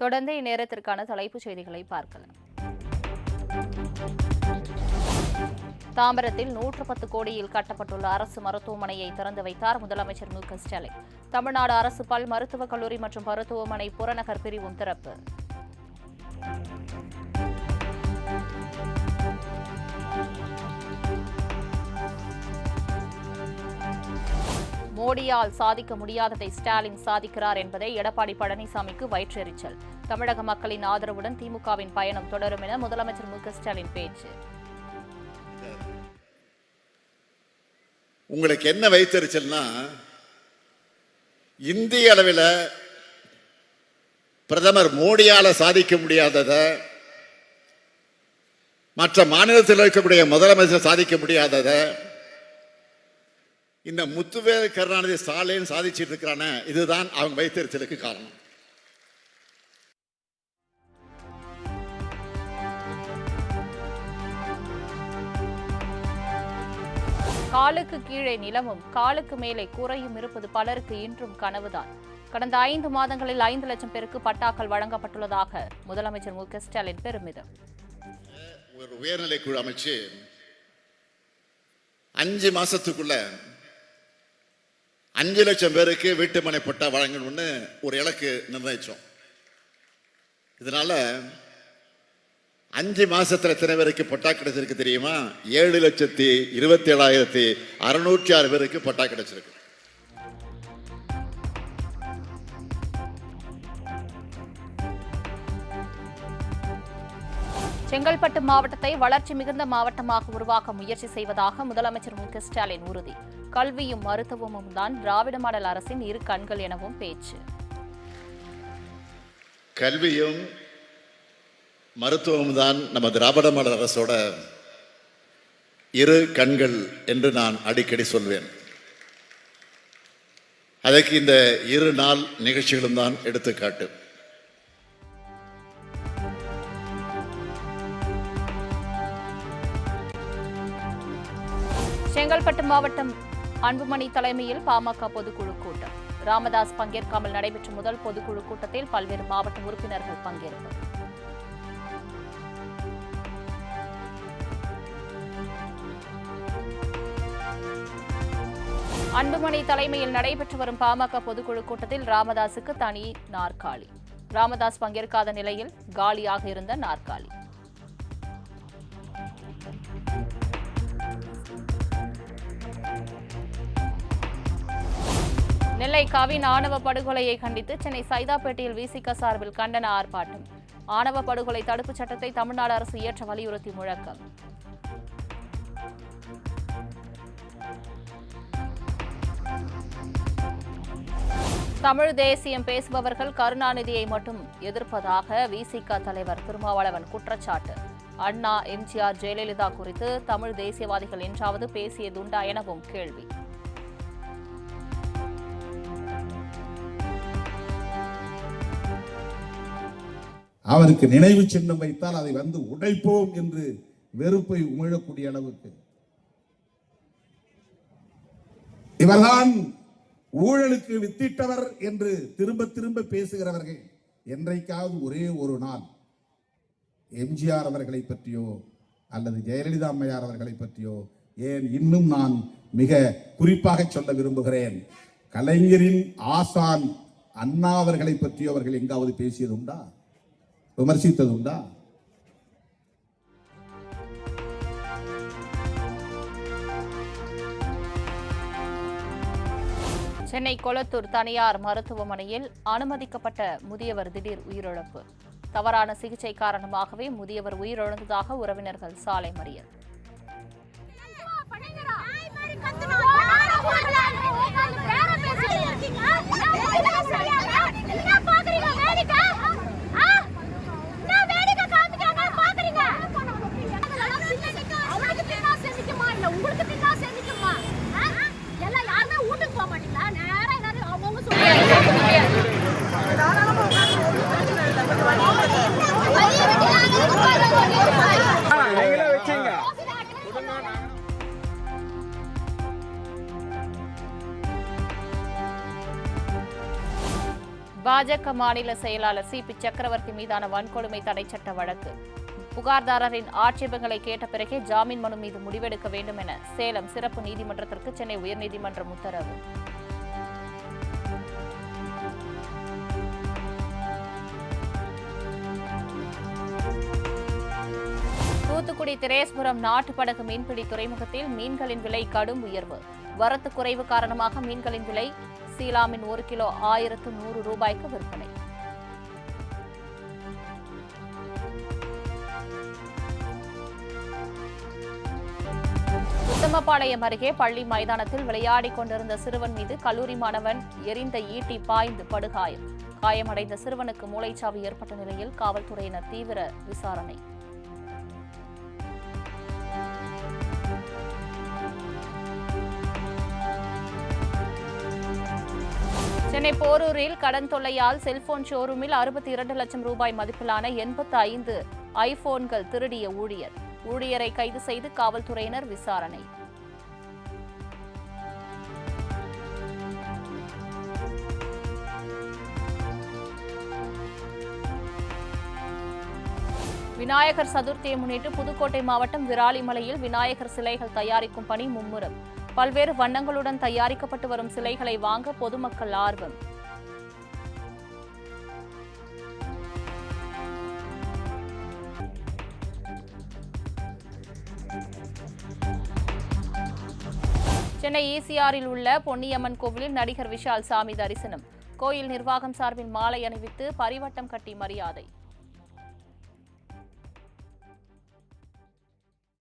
தொடர்ந்து இந்நேரத்திற்கான தலைப்புச் செய்திகளை பார்க்கலாம். தாம்பரத்தில் 110 கோடியில் கட்டப்பட்டுள்ள அரசு மருத்துவமனையை திறந்து வைத்தார் முதலமைச்சர் மு.க.ஸ்டாலின். தமிழ்நாடு அரசு பல் மருத்துவக் கல்லூரி மற்றும் மருத்துவமனை புறநகர் பிரிவும் திறப்பு. மோடியால் சாதிக்க முடியாததை ஸ்டாலின் சாதிக்கிறார் என்பதை எடப்பாடி பழனிசாமிக்கு வயிற்றெரிச்சல். தமிழக மக்களின் ஆதரவுடன் திமுகவின் பயணம் தொடரும் என முதலமைச்சர் மு.க.ஸ்டாலின் பேச்சு. உங்களுக்கு என்ன வயிற்றெரிச்சல்னா, இந்திய அளவில் பிரதமர் மோடியால சாதிக்க முடியாததை மற்ற மாநிலத்தில் இருக்கக்கூடிய முதலமைச்சர் சாதிக்க முடியாததை இந்த முத்துவேல் கருணாநிதி ஸ்டாலின் சாதிச்சிட்டு இருக்கிறான, இதுதான் அவங்க வைத்தறிச்சலுக்கு காரணம். காலுக்கு கீழே நிலமும் காலுக்கு மேலே கூரையும் இருப்பது பலருக்கு இன்றும் கனவுதான். கடந்த 5 மாதங்களில் 5 லட்சம் பேருக்கு பட்டாக்கள் வழங்கப்பட்டுள்ளதாக முதலமைச்சர் மு.க.ஸ்டாலின் பெருமிதம். ஒரு உயர்நிலை குழு அமைச்சு 5 மாசத்துக்குள்ள 5 லட்சம் பேருக்கு வீட்டுமனை பட்டா வழங்கணும்னு ஒரு இலக்கு நிர்ணயிச்சோம். இதனால 5 மாசத்துல எத்தனை பேருக்கு பட்டா கிடைச்சிருக்கு தெரியுமா? 7,27,606 பேருக்கு பட்டா கிடைச்சிருக்கு. செங்கல்பட்டு மாவட்டத்தை வளர்ச்சி மிகுந்த மாவட்டமாக உருவாக்க முயற்சி செய்வதாக முதலமைச்சர் மு.க.ஸ்டாலின் உறுதி. கல்வியும் மருத்துவமும் தான் திராவிட மாடல் அரசின் இரு கண்கள் எனவும் பேச்சு. கல்வியும் மருத்துவமும் தான் நம்ம திராவிட மாடல் அரசோட இரு கண்கள் என்று நான் அடிக்கடி சொல்வேன். அதற்கு இந்த 2 நாள் நிகழ்ச்சிகளும் தான் எடுத்துக்காட்டு. செங்கல்பட்டு மாவட்டம் அன்புமணி தலைமையில் பாமக பொதுக்குழு கூட்டம். ராமதாஸ் பங்கேற்காமல் நடைபெற்ற முதல் பொதுக்குழு கூட்டத்தில் பல்வேறு மாவட்ட உறுப்பினர்கள் பங்கேற்பு. அன்புமணி தலைமையில் நடைபெற்று வரும் பாமக பொதுக்குழு கூட்டத்தில் ராமதாசுக்கு தனி நாற்காலி. ராமதாஸ் பங்கேற்காத நிலையில் காலியாக இருந்த நாற்காலி. நெல்லை கவின் ஆணவ படுகொலையை கண்டித்து சென்னை சைதாப்பேட்டையில் விசிக சார்பில் கண்டன ஆர்ப்பாட்டம். ஆணவ படுகொலை தடுப்புச் சட்டத்தை தமிழ்நாடு அரசு இயற்ற வலியுறுத்தி முழக்கம். தமிழ் தேசியம் பேசுபவர்கள் கருணாநிதியை மட்டும் எதிர்ப்பதாக விசிக தலைவர் திருமாவளவன் குற்றச்சாட்டு. அண்ணா, எம்ஜிஆர், ஜெயலலிதா குறித்து தமிழ் தேசியவாதிகள் என்றாவது பேசியதுண்டா எனவும் கேள்வி. அவருக்கு நினைவு சின்னம் வைத்தால் அதை வந்து உடைப்போம் என்று வெறுப்பை உமிழக்கூடிய அளவுக்கு இவர்தான் ஊழலுக்கு வித்திட்டவர் என்று திரும்ப திரும்ப பேசுகிறவர்கள் என்றைக்காவது ஒரே ஒரு நாள் எம்ஜிஆர் அவர்களை பற்றியோ அல்லது ஜெயலலிதா அம்மையார் அவர்களை பற்றியோ, ஏன் இன்னும் நான் மிக குறிப்பாக சொல்ல விரும்புகிறேன், கலைஞரின் ஆசான் அண்ணா அவர்களை பற்றியோ அவர்கள் எங்காவது பேசியதுண்டா, விமர்சித்ததுண்டா? சென்னை கொளத்தூர் தனியார் மருத்துவமனையில் அனுமதிக்கப்பட்ட முதியவர் திடீர் உயிரிழப்பு. தவறான சிகிச்சை காரணமாகவே முதியவர் உயிரிழந்ததாக உறவினர்கள் சாலை மறியல். பாஜக மாநில செயலாளர் சி.பி. சக்கரவர்த்தி மீதான வன்கொடுமை தடை சட்ட வழக்கு. புகார்தாரரின் ஆட்சேபங்களை கேட்ட பிறகே ஜாமீன் மனு மீது முடிவெடுக்க வேண்டும் என சேலம் சிறப்பு நீதிமன்றத்திற்கு சென்னை உயர்நீதிமன்றம் உத்தரவு. தூத்துக்குடி திரேஸ்புரம் நாட்டுப்படகு மீன்பிடி துறைமுகத்தில் மீன்களின் விலை கடும் உயர்வு. வரத்து குறைவு காரணமாக மீன்களின் விலை சீலாமின் 1 கிலோ 1100 ரூபாய்க்கு விற்பனை. உத்தமபாளையம் அருகே பள்ளி மைதானத்தில் விளையாடிக் கொண்டிருந்த சிறுவன் மீது கல்லூரி மாணவன் எறிந்த ஈட்டி பாய்ந்து படுகாயம். காயமடைந்த சிறுவனுக்கு மூளைச்சாவு ஏற்பட்ட நிலையில் காவல்துறையினர் தீவிர விசாரணை. சென்னை போரூரில் கடன் தொல்லையால் செல்போன் ஷோரூமில் 62 லட்சம் ரூபாய் மதிப்பிலான 85 ஐபோன்கள் திருடிய ஊழியரை கைது செய்து காவல்துறையினர் விசாரணை. விநாயகர் சதுர்த்தியை முன்னிட்டு புதுக்கோட்டை மாவட்டம் விராலிமலையில் விநாயகர் சிலைகள் தயாரிக்கும் பணி மும்முரம். பல்வேறு வண்ணங்களுடன் தயாரிக்கப்பட்டு வரும் சிலைகளை வாங்க பொதுமக்கள் ஆர்வம். சென்னை ஈசிஆரில் உள்ள பொன்னியம்மன் கோவிலில் நடிகர் விஷால் சாமி தரிசனம். கோயில் நிர்வாகம் சார்பில் மாலை அணிவித்து பரிவட்டம் கட்டி மரியாதை.